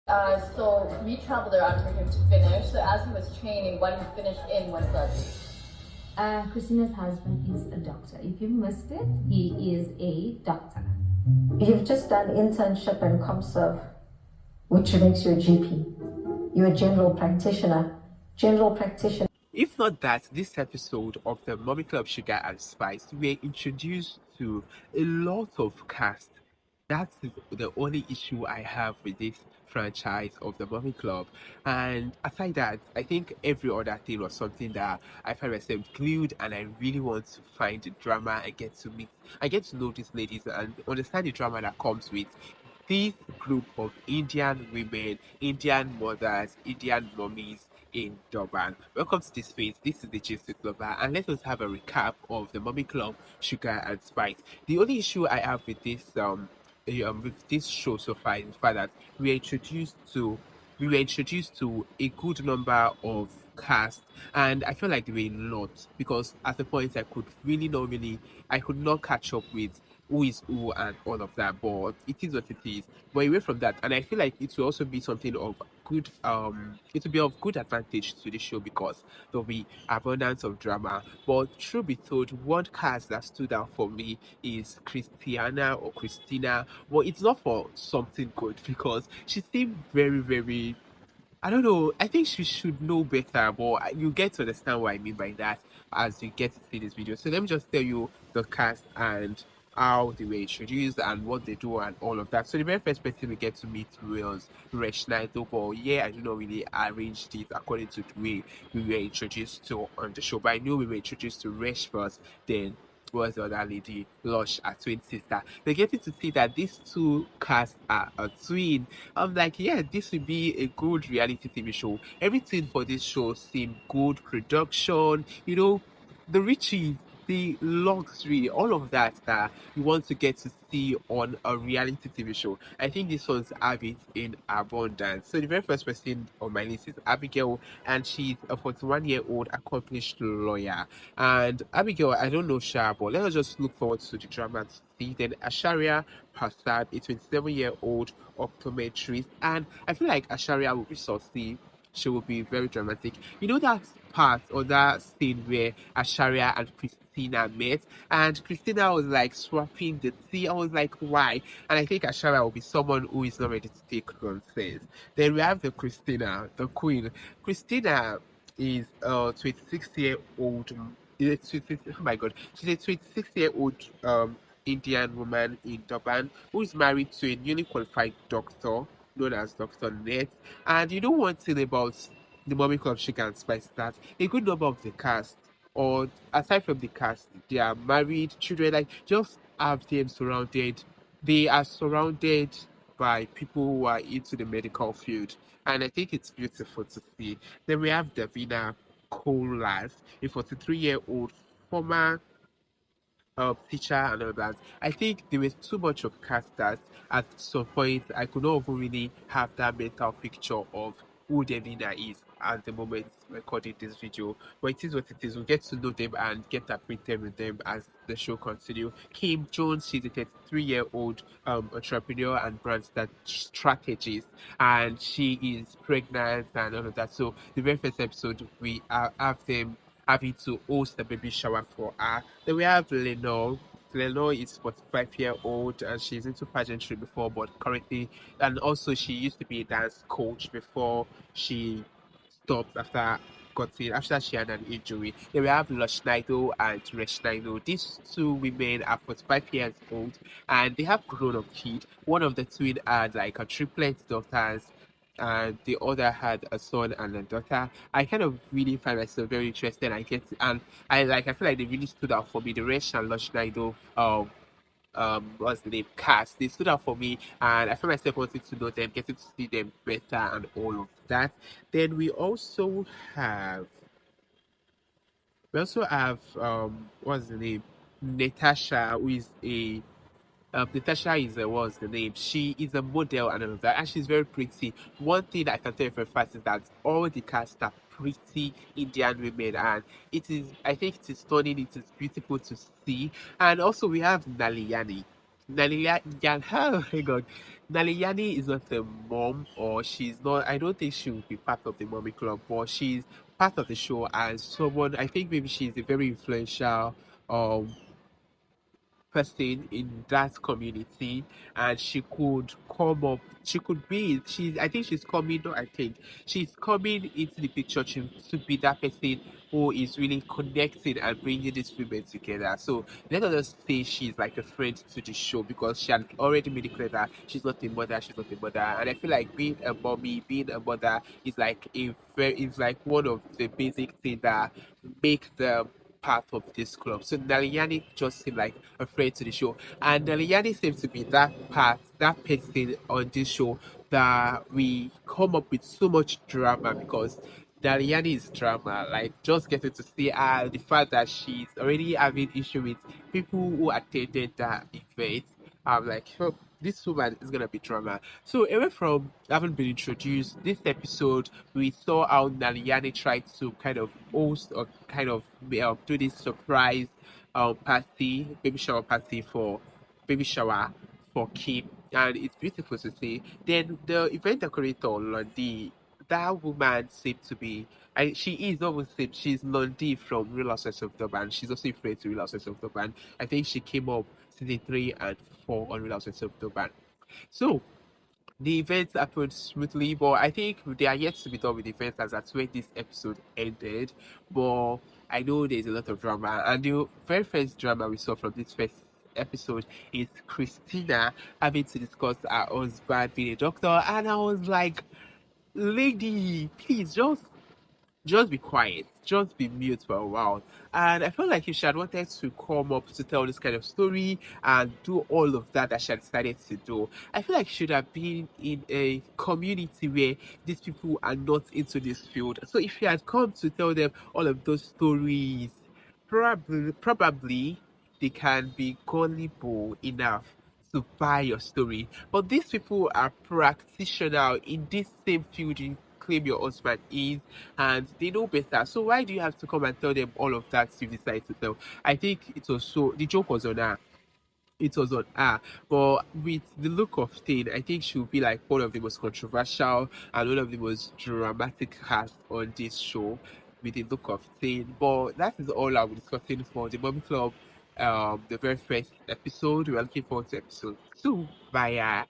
So we traveled around for him to finish. So as he was training, what he finished in was Christina's husband is a doctor. If you missed it, he is a doctor. You've just done internship and ComServe, which makes you a GP. You're a general practitioner. General practitioner. If not that, this episode of the Mommy Club Sugar and Spice, we're introduced to a lot of cast. That's the only issue I have with this franchise of the Mommy Club. And aside that, I think every other thing was something that I find myself glued, and I really want to find the drama. I get to know these ladies and understand the drama that comes with this group of Indian women, Indian mothers, Indian mummies in Durban. Welcome to this space. This is the Gist with Lover, and let us have a recap of the Mommy Club Sugar and Spice. The only issue I have with this show so far is the fact that we were introduced to a good number of cast, and I feel like there were a lot because at the point I could not catch up with who is who and all of that, but it is what it is. But away from that, and I feel like it will also be something of good it will be of good advantage to the show because there'll be abundance of drama. But truth be told, one cast that stood out for me is Christiana or Christina. Well, it's not for something good because she seemed very, very, I don't know. I think she should know better, but you get to understand what I mean by that as you get to see this video. So let me just tell you the cast and how they were introduced and what they do and all of that. So the very first person we get to meet was Resh Naidoo, but yeah, I do not really arrange it according to the way we were introduced to on the show. But I knew we were introduced to Resh first, then was the other lady, Losh, a twin sister. They get to see that these two casts are a twin. I'm like, yeah, this will be a good reality TV show. Everything for this show seemed good production, the riches, the luxury, all of that that you want to get to see on a reality TV show. I think this one's have it in abundance. So the very first person on my list is Abigail, and she's a 41-year-old accomplished lawyer. And Abigail, I don't know Sha, but let us just look forward to the drama to see. Then Asharia Parsad, a 27-year-old optometrist, and I feel like Asharia will be saucy. She will be very dramatic. You know that part or that scene where Asharia and Christina met, and Christina was like swapping the tea. I was like, why? And I think Asharia will be someone who is not ready to take nonsense. Then we have the Christina, the queen. Christina is a 26-year-old. Oh my god, she's a 26-year-old Indian woman in Durban who is married to a newly qualified doctor known as Dr. Net. And you know one thing about the Mommy Club Sugar and Spice that a good number of the cast, or aside from the cast, they are married, children, like just have them surrounded. They are surrounded by people who are into the medical field. And I think it's beautiful to see. Then we have Devina Colas, a 43-year-old former teacher and all that. I think there was too much of cast that at some point I could not even really have that mental picture of who Devina is at the moment recording this video. But it is what it is. We'll get to know them and get acquainted with them as the show continues. Kim Jones, she's a 33-year-old entrepreneur and brand strategist, and she is pregnant and all of that. So the very first episode we have them having to host a baby shower for her. Then we have Lenore. Lenore is 45-year-old and she's into pageantry before, but currently, and also she used to be a dance coach before she stopped after she had an injury. Then we have Losh Naidoo and Resh Naidoo. These two women are 45 years old and they have grown up kids. One of the twin had like a triplet daughters and the other had a son and a daughter. I kind of really find myself very interested. And I feel like they really stood out for me. The Resh and Lush Naidoo what's the name cast. They stood out for me and I found myself wanting to know them, getting to see them better and all of that. Then have we also have what's the name? Neetasha, who is a Neetasha is what's the name? She is a model and all of that, and she's very pretty. One thing I can tell you for a fact is that all the cast are pretty Indian women, and I think it is stunning. It is beautiful to see, and also we have Nalayani. Oh my god. Naliyani is not the mom, or she's not. I don't think she will be part of the mommy club, but she's part of the show as someone. I think maybe she's a very influential um person in that community, and she could come up, she could be, she's, I think she's coming, no, I think she's coming into the picture to be that person who is really connecting and bringing these women together. So let us just say she's like a friend to the show, because she had already made it clear that she's not a mother. And I feel like being a mommy, being a mother is like a very, is like one of the basic things that make them part of this club. So Naliani just seemed like a friend to the show. And Naliani seems to be that part, that person on this show that we come up with so much drama, because Naliani is drama. Like, just getting to see her, the fact that she's already having issue with people who attended that event. I'm like, oh, this woman is gonna be drama. So away from having been introduced, this episode we saw how Naliani tried to kind of host or kind of do this surprise party, baby shower party for baby shower for Kim, and it's beautiful to see. Then the event decorator Lundi, that woman seemed to be. She is almost same. She's Lundi from Real Housewives of Durban. She's also a friend to Real Housewives of Durban. I think she came up season 3 and 4 on Real Housewives of Durban. So the event happened smoothly, but I think they are yet to be done with the event as that's where this episode ended. But I know there's a lot of drama, and the very first drama we saw from this first episode is Christina having to discuss her husband being a doctor, and I was like, lady, please just be quiet, just be mute for a while. And I felt like if she had wanted to come up to tell this kind of story and do all of that she had decided to do, I feel like she should have been in a community where these people are not into this field. So if she had come to tell them all of those stories, probably they can be gullible enough to buy your story. But these people are practitioners in this same field you claim your husband is, and they know better. So why do you have to come and tell them all of that you decide to tell? I think it was so the joke was on her. It was on her. But with the look of thing, I think she'll be like one of the most controversial and one of the most dramatic cast on this show with the look of thing. But that is all I'll be discussing for the Mommy Club, the very first episode. We're looking forward to episode 2. Bye.